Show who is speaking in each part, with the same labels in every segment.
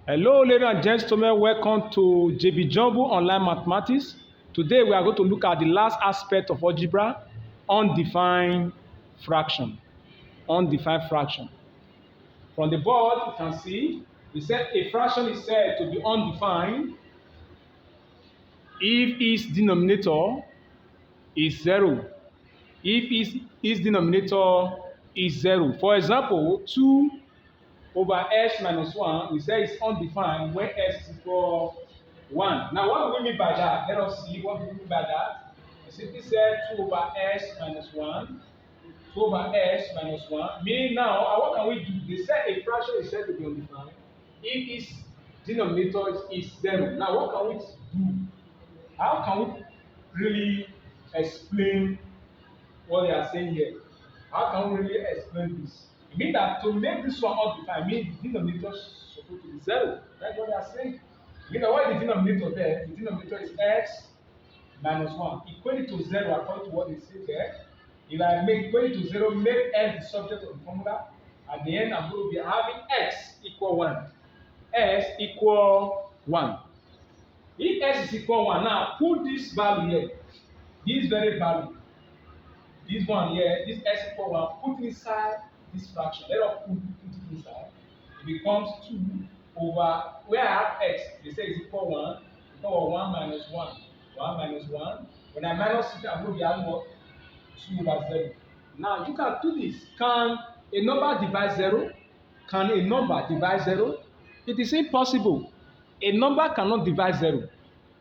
Speaker 1: Hello, ladies and gentlemen. Welcome to JB Jumbo Online Mathematics. Today we are going to look at the last aspect of algebra, undefined fraction. Undefined fraction. From the board, you can see we said a fraction is said to be undefined if its denominator is 0. If its denominator is 0. For example, 2 over s minus 1, we say it's undefined when s is equal 1. Now, what do we mean by that? Let us see what we mean by that. We simply say 2 over s minus 1. 2 over s minus 1. Meaning now, what can we do? They say a fraction is said to be undefined if its denominator is 0. Now, what can we do? How can we really explain what they are saying here? How can we really explain this? It means that to make this one undefined, means the denominator is supposed to be 0. That's what they are saying. It means that what is the denominator there? The denominator is x minus 1. Equate it to 0 according to what they say there. If I make equate it to 0, make x the subject of the formula. At the end, I'm going to be having x equal 1. X equal 1. If x is equal 1, now put this value here. This very value. This one here, this x equal 1, put inside this fraction. Let us put it inside. It becomes 2 over, where I have x, they say is equal 1, equal 1 minus 1. 1 minus 1. When I minus it, I'm going to be having what? 2 over 0. Now, you can do this. Can a number divide 0? Can a number divide 0? It is impossible. A number cannot divide 0.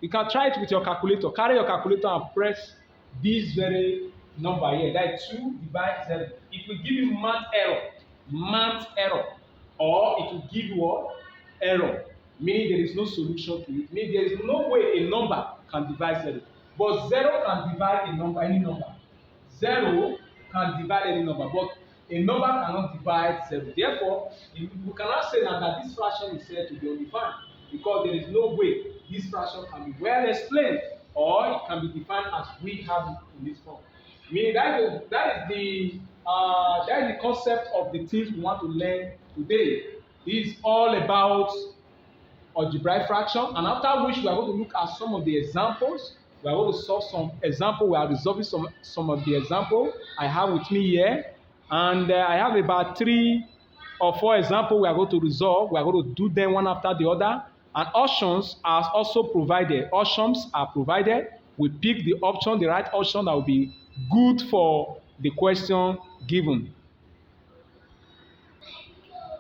Speaker 1: You can try it with your calculator. Carry your calculator and press this very number here. That is 2 divided 0. It will give you math error. Math error. Or it will give you what? Error. Meaning there is no solution to it. Meaning there is no way a number can divide 0. But 0 can divide a number, any number. 0 can divide any number. But a number cannot divide 0. Therefore, we cannot say now that this fraction is said to be undefined. Because there is no way this fraction can be well explained. Or it can be defined as we have it in this form. Meaning that is the concept of the things we want to learn today. This is all about algebraic fraction, and after which we are going to look at some of the examples. We are going to solve some example. We are resolving some of the example I have with me here, and I have about 3 or 4 examples we are going to resolve. We are going to do them one after the other, and options are also provided. Options are provided. We pick the option, the right option that will be good for the question given.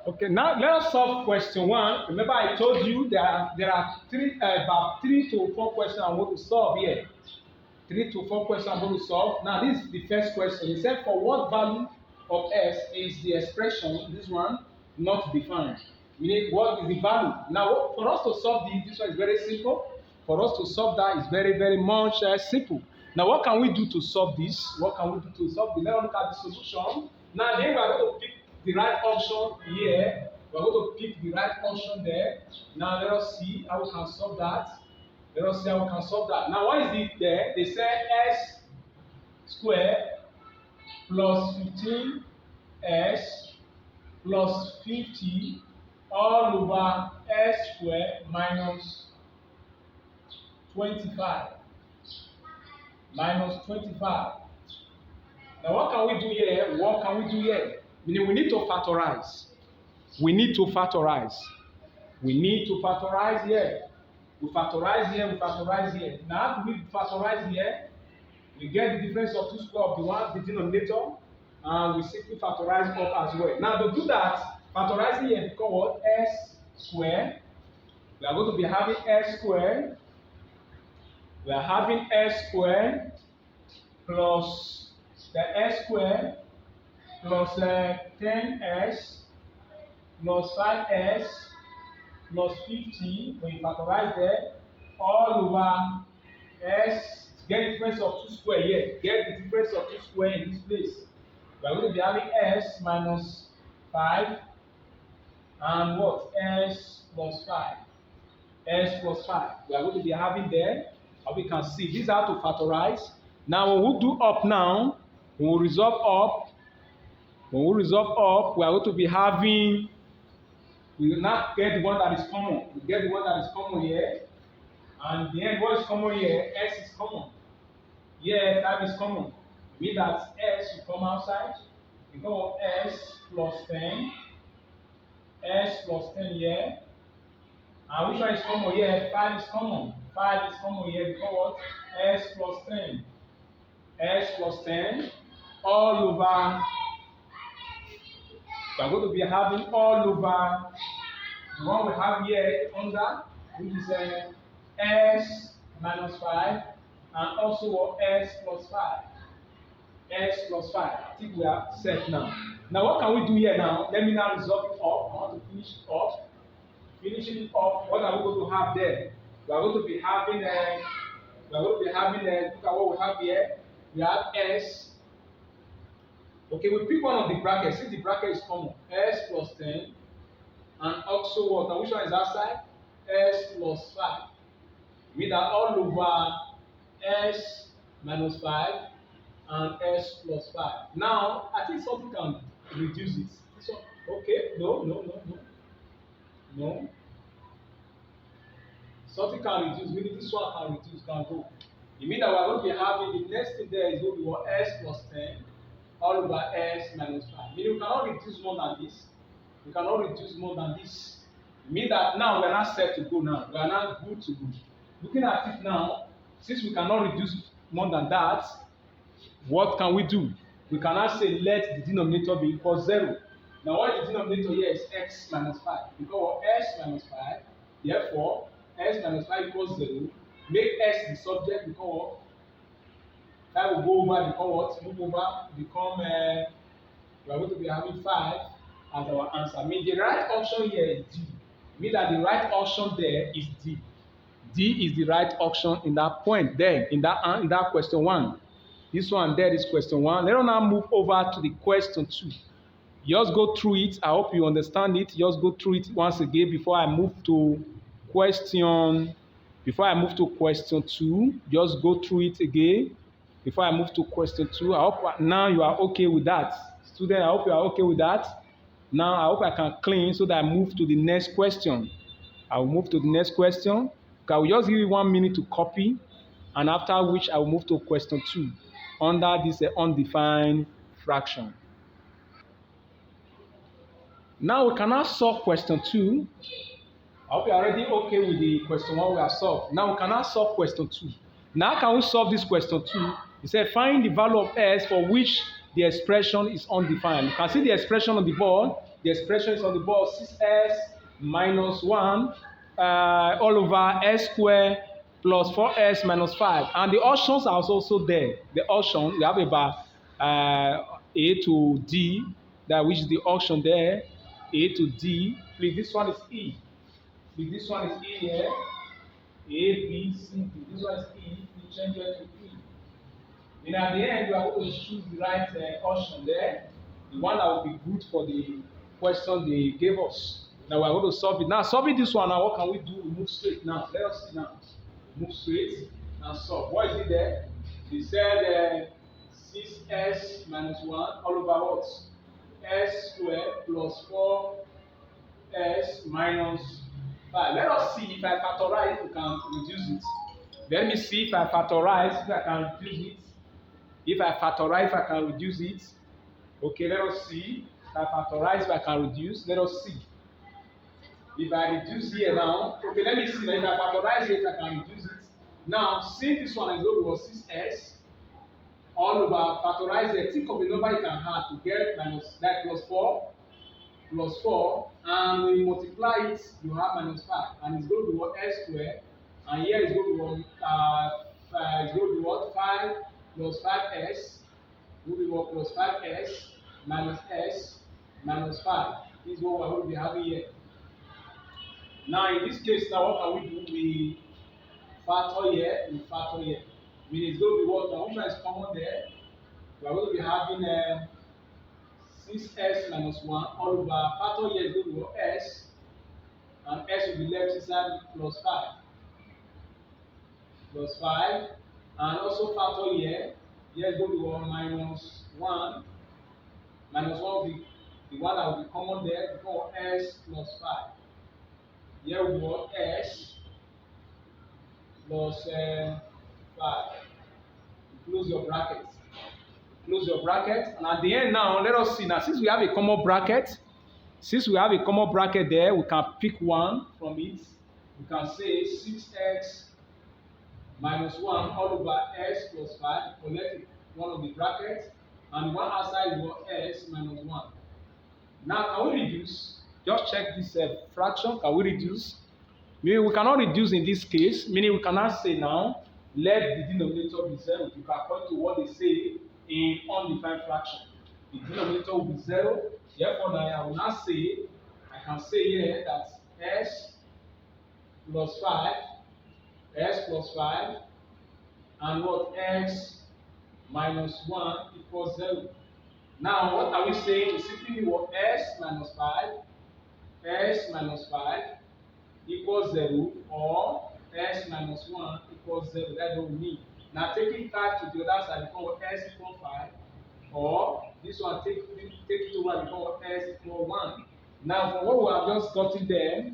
Speaker 1: Okay, now let us solve question 1. Remember, I told you there are about 3 to 4 questions I want to solve here. 3 to 4 questions I'm going to solve. Now, this is the first question. It said, for what value of s is the expression, this one, not defined? Meaning, what is the value? Now, for us to solve this one is very simple. For us to solve that is very, very much simple. Now, what can we do to solve this? What can we do to solve this? Let us look at the solution. Now, then we are going to pick the right option here. We are going to pick the right option there. Now, let us see how we can solve that. Let us see how we can solve that. Now, what is it there? They say s squared plus 15s plus 50 all over s squared minus 25. Minus 25. Now, what can we do here? What can we do here? Meaning we need to factorize. We need to factorize. We need to factorize here. We factorize here, we factorize here. Now, after we factorize here, we get the difference of 2 square of the denominator, and we simply factorize up as well. Now, to do that, factorizing here becomes what? S squared. We are going to be having s squared. We are having s squared plus the s squared plus 10s plus 5s plus 50, when you factorize there, all over s, get the difference of 2 square here. Get the difference of 2 square in this place. We are going to be having s minus 5 and what? S plus 5. S plus 5. We are going to be having there. We can see this is how to factorize. Now, when we do up now, when we resolve up, we are going to be having We will now get the one that is common. We get the one that is common here. And then what is common here? S is common. Here, 5 is common. Mean that S will come outside. We go S plus 10. S plus 10 here. And which one is common here? 5 is common. 5 is common here because what? S plus 10. S plus 10 all over. We are going to be having all over the one we have here under, which is S minus 5 and also S plus 5. S plus 5. I think we are set now. Now what can we do here now? Let me now resolve it up. I want to finish it up. Finishing it up, what are we going to have there? We are going to be having look at what we have here. We have S. Okay, we pick one of the brackets. Since the bracket is common, S plus 10. And also what? Now which one is outside? S plus 5. Mean that all over S minus 5 and S plus 5. Now, I think something can reduce it. This one, okay, no. Something can reduce, meaning this one can reduce, can go. It means that we are going to be having the next thing there is going to be what? S plus 10 all over S minus 5. Meaning we cannot reduce more than this. We cannot reduce more than this. It means that now we are not set to go now. We are not good to go. Looking at it now, since we cannot reduce more than that, what can we do? We cannot say let the denominator be equal to 0. Now what is the denominator here is x minus 5. Because s minus 5, therefore s minus 5 equals 0. Make s the subject because 5 will go over, become what? Move over, become, we are going to be having 5 as our answer. Mean the right option here is D. Mean that the right option there is D. D is the right option in that point there, in that question 1. This one there is question 1. Let us now move over to the question 2. Just go through it. I hope you understand it. Just go through it once again before I move to question. Before I move to question 2, just go through it again. Before I move to question 2, I hope now you are okay with that. Student, I hope you are okay with that. Now I hope I can clean so that I move to the next question. I will move to the next question. I will just give you 1 minute to copy, and after which I will move to question 2 under this undefined fraction. Now we can now solve question 2. I hope you are already okay with the question 1 we have solved. Now we can now solve question 2. Now how can we solve this question 2? It said find the value of s for which the expression is undefined. You can see the expression on the board. The expression is on the board 6s minus 1 all over s squared plus 4s minus 5. And the options are also there. The option, we have about A to D, that which is the option there, A to D. Please, this one is E. Please, this one is E here. A, B, C, D. This one is E. We change it to E. And at the end, we are going to choose the right option there, the one that will be good for the question they gave us. Now we are going to solve it. Now, solving this one, now what can we do? We move straight now. Let us see now. Move straight and solve. What is it there? They said 6s minus 1 all over what? S squared plus 4s minus 5. Let us see if I factorize, we can reduce it. Let me see if I factorize, if I can reduce it. If I factorize, if I can reduce it. Okay, let us see. If I factorize, if I can reduce. Let us see. If I reduce here now, okay, let me see. If I factorize here, if I can reduce it. Now, since this one is over 6s, all over factorize here, think of the number you can add to get minus that plus 4, and when you multiply it, you have minus 5, and it's going to be what? S squared, and here it's going to be it's going to be what? 5 plus 5s, will be what? Plus 5s minus s minus 5. This is what we're going to be having here. Now, in this case, now what can we do? We factor here, we factor here. Meaning it's going to be what? Now, which one is common there? We are going to be having 6s minus 1 all over. Factor here is going to be s, and s will be left inside plus 5. Plus 5. And also factor here. Here is going to be 1 minus 1. Minus 1 will be The one that will be common there become s plus 5. Here we want s plus 5. Close your brackets. Close your bracket. And at the end now, let us see. Now, since we have a common bracket, there, we can pick one from it. We can say 6x minus 1 all over s plus 5. Collect one of the brackets. And one outside is what s minus 1. Now, can we reduce? Just check this fraction. Can we reduce? Meaning we cannot reduce in this case. Meaning we cannot say now, let the denominator be 0. You can according to what they say in undefined fraction. The denominator will be 0. Therefore, now I will not say, I can say here that s plus 5, and what x minus 1 equals 0. Now, what are we saying? We simply what s minus 5 equals 0, or s minus 1 equals 0. That's what we mean. Now, taking 5 to the other side, become what s equals 5, or this one take it over, become what s equals 1. Now, from what we have just gotten there,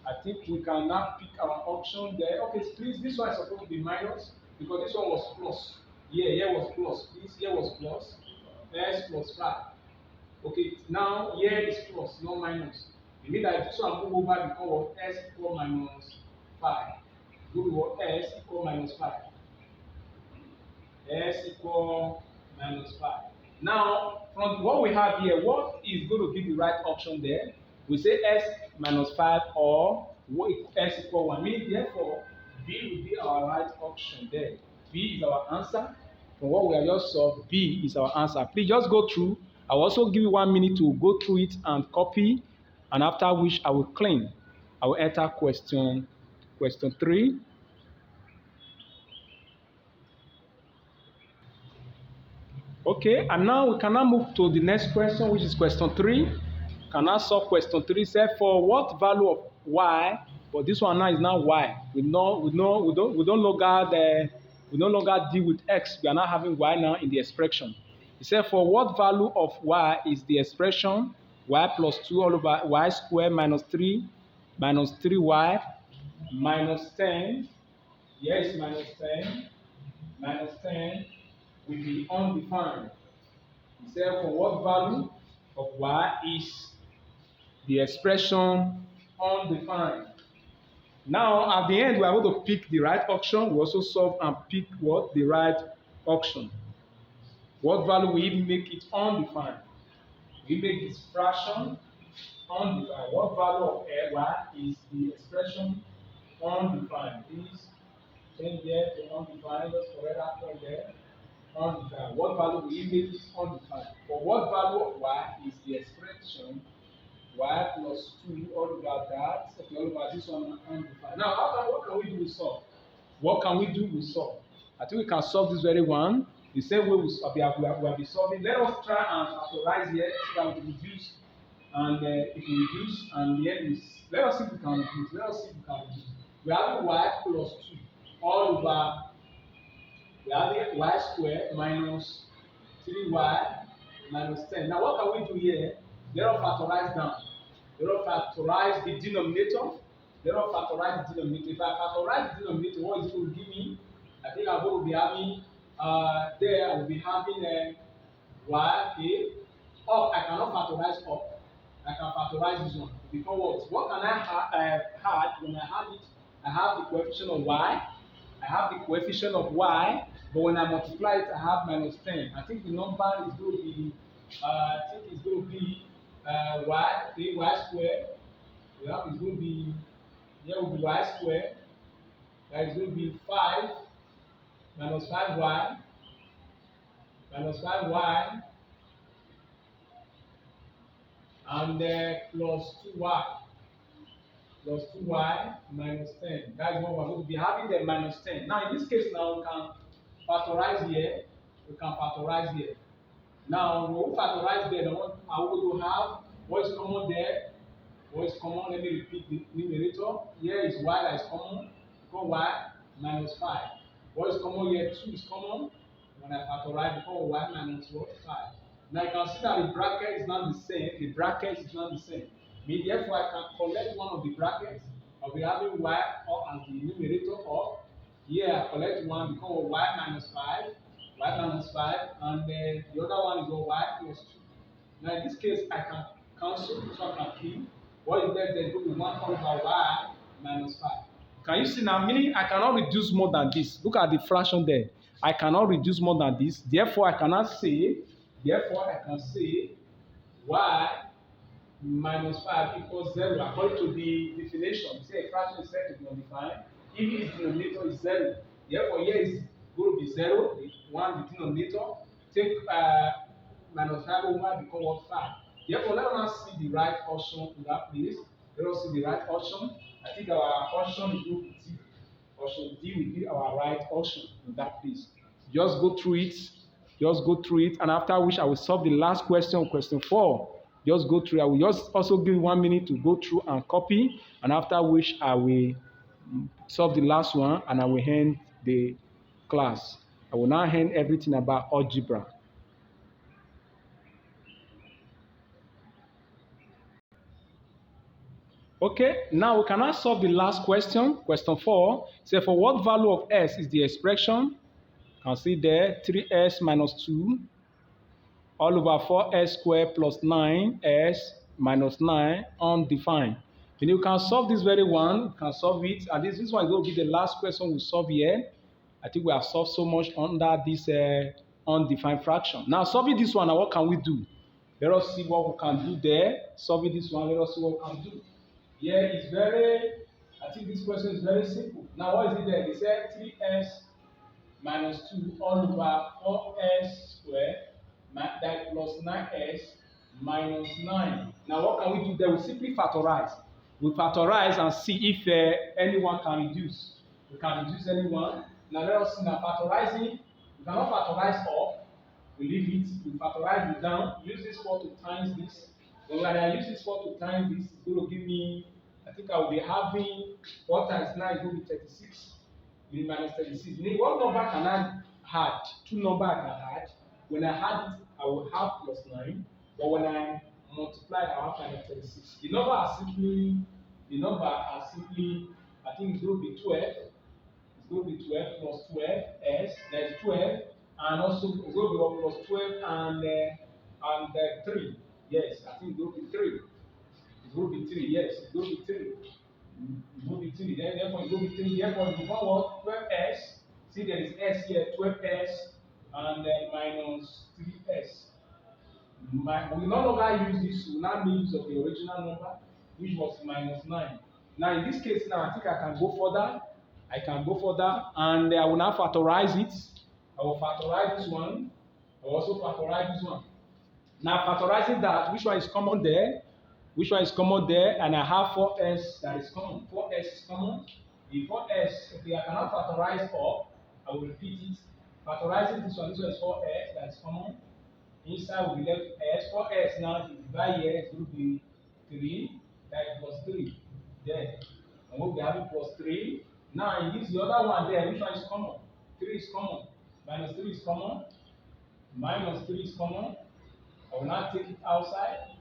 Speaker 1: I think we can now pick our option there. Okay, please, this one is supposed to be minus because this one was plus. Here was plus. This here was plus. S plus 5. Okay, now here is plus, not minus. It means that this one move over because of s equal minus 5. Do we want s equal minus 5? S equal minus 5. Now, from what we have here, what is going to be the right option there? We say s minus 5 or s equal 1. Meaning, therefore, B will be our right option there. B is our answer. From what we have just solved, B is our answer. Please just go through. I will also give you 1 minute to go through it and copy, and after which I will clean. I will enter question 3. Okay, and now we can now move to the next question, which is question 3. Can now solve question 3. Say for what value of y, but this one now is now y. We no longer deal with x. We are now having y now in the expression. It said for what value of y is the expression y plus 2 all over y squared minus 3 minus 3y minus 10. Here is minus 10 will be undefined. It said for what value of y is the expression undefined. Now, at the end, we are going to pick the right option. We also solve and pick what? The right option. What value will we make it undefined? We make this fraction undefined. What value of y is the expression undefined? Please change there to undefined. Let's correct that point there. Undefined. What value will we make it undefined? For what value of y is the expression y plus 2 all over that, okay, all over this one undefined. Now, what can we do with solve? What can we do with solve? I think we can solve this very one. The same way we have been solving. Let us try and factorize here so that we reduce. And if we reduce, and the end is, let us see if we can reduce. We have y plus 2 all over, we have y squared minus 3y minus 10. Now, what can we do here? Let us factorize down. Let us factorize the denominator. If I factorize the denominator, what is it going to give me? I think I'm going to be having, there I will be having y, okay. Up, I cannot factorize up. I can factorize this one. Because what? What can I add when I have it? I have the coefficient of y. But when I multiply it, I have minus 10. I think the number is going to be, y squared. Yeah, it's going to be, here will be y squared. That is going to be 5 minus 5y and plus 2y minus 10. That is what we're going to be having the minus 10. Now, in this case, now we can factorize here. Now, when we factorize there, I will have what is common there. What is common? Let me repeat the numerator. Here is y that is common. Become y minus 5. What is common here? 2 is common. When I factorize, become y minus what? 5. Now you can see that the bracket is not the same. The bracket is not the same. Me, therefore, I can collect one of the brackets. I'll be having y or as the numerator of. Here I collect one because of y minus 5, and then the other one is y plus 2. Now in this case, I can cancel, so I can keep. What is there? There's going to be 1 over y minus 5. Can you see now? Meaning I cannot reduce more than this. Look at the fraction there. I cannot reduce more than this. Therefore, I cannot say. Therefore, I can say y minus 5 equals 0 according to the definition. Say a fraction is said to be undefined if its denominator is 0. Therefore, here is going to be 0, the one the denominator. Take minus 5 over become what 5. Therefore, let us see the right option in that place. Let us see the right option. I think our option is going to be D. Option D will be our right option in that place. Just go through it. Just go through it, and after which I will solve the last question, question 4. Just go through. I will just also give you 1 minute to go through and copy, and after which I will solve the last one and I will end the class. I will now end everything about algebra. Okay, now we can now solve the last question, question 4. Say for what value of s is the expression? You can see there 3s minus 2 all over 4s squared plus 9s minus 9 undefined. And you can solve this very one, you can solve it, and this one is going to be the last question we solve here. I think we have solved so much under this undefined fraction. Now solving this one, now what can we do? Let us see what we can do there. Solving this one, let us see what we can do. Here is I think this question is very simple. Now what is it there? They said 3s minus 2 all over 4s squared that plus 9s minus 9. Now what can we do there? We simply factorize. We factorize and see if anyone can reduce. We can reduce anyone. Now let us see now factorizing. We cannot factorize up. We leave it. We factorize it down. Use this 4 to times this. When I use this 4 to times this, it's going to give me, I think I will be having 4 times 9 is going to be 36. Minus 36. What number can I add? Two numbers I can add. When I add it, I will have plus 9. But when I multiply, I will have minus 36. The number are simply, I think it's going to be 12. It's going to be 12 plus 12 s. There's 12. And also, it's going to be plus 12 and 3. Yes, I think it's going to be 3. It's going to be 3. Yes, it's going to be 3. It's going to be 3. Therefore, it's going to be 3. Therefore, you become what? 12s. See, there is s here, 12s, and then minus 3s. We will no longer use this. We will now make use of the original number, which was minus 9. Now, in this case, now I think I can go further. I can go further, and I will now factorize it. I will factorize this one. I will also factorize this one. Now, factorizing that, which one is common there? Which one is common there? And I have 4s that is common. 4s is common. The 4s, okay, I cannot factorize up. I will repeat it. Factorizing this one is 4s that is common. Inside will be left s. 4s now, if you divide here, it will be 3. That is plus 3. There. And we'll be having plus 3. Now, in this, the other one there, which one is common? 3 is common. Minus 3 is common. Minus 3 is common. I will now take it outside.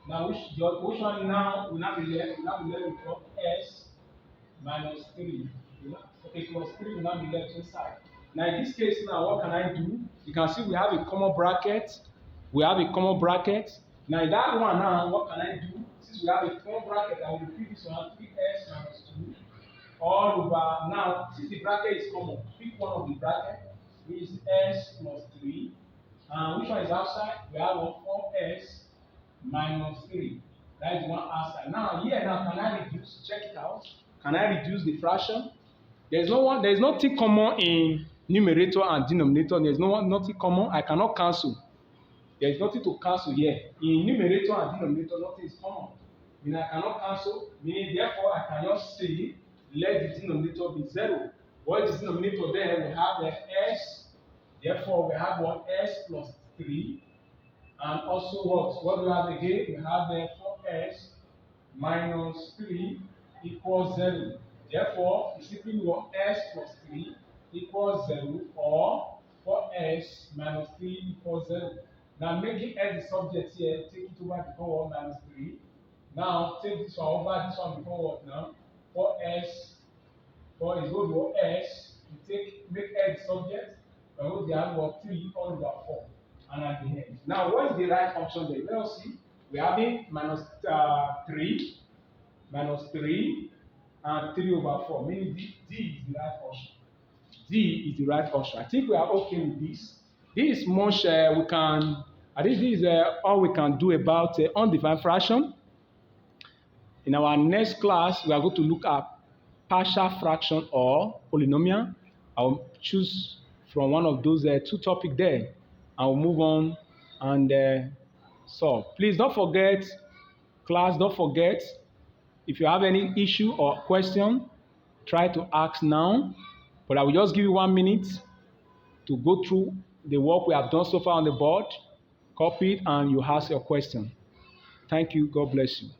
Speaker 1: Now, which one now will not be left? Will not be left with s minus 3. Okay, plus 3 will not be left inside. Now, in this case, now what can I do? You can see we have a common bracket. We have a common bracket. Now, in that one, now what can I do? Since we have a common bracket, I will repeat this one 3s minus 2 all over. Now, since the bracket is common, pick one of the bracket, which is s plus 3. Which one is outside? We have 4s minus 3. That is one outside. Now here now can I reduce? Check it out. Can I reduce the fraction? There is nothing common in numerator and denominator. There is nothing common. I cannot cancel. There is nothing to cancel here. In numerator and denominator, nothing is common. Meaning I cannot cancel. Meaning therefore I can just say let the denominator be 0. What is the denominator there? We have the s. Therefore we have one s plus 3. And also what do we have again? We have the 4s minus 3 equals 0. Therefore, we simply want s plus 3 equals 0 or 4s minus 3 equals 0. Now making x the subject here, take it over become what minus 3. Now take this one over, this one become what now? 4s. 4 is what to what s. You make x the subject, and what they have what 3 all over 4. And at the end. Now what is the right option there? Let us see. We're having minus 3, and 3 over 4, meaning D is the right option. D is the right option. I think we are okay with this. This is much we can, I think this is all we can do about undefined fraction. In our next class, we are going to look at partial fraction or polynomial. I'll choose from one of those two topics there. I'll move on and solve. Please don't forget, class, don't forget, if you have any issue or question, try to ask now. But I will just give you 1 minute to go through the work we have done so far on the board, copy it, and you ask your question. Thank you. God bless you.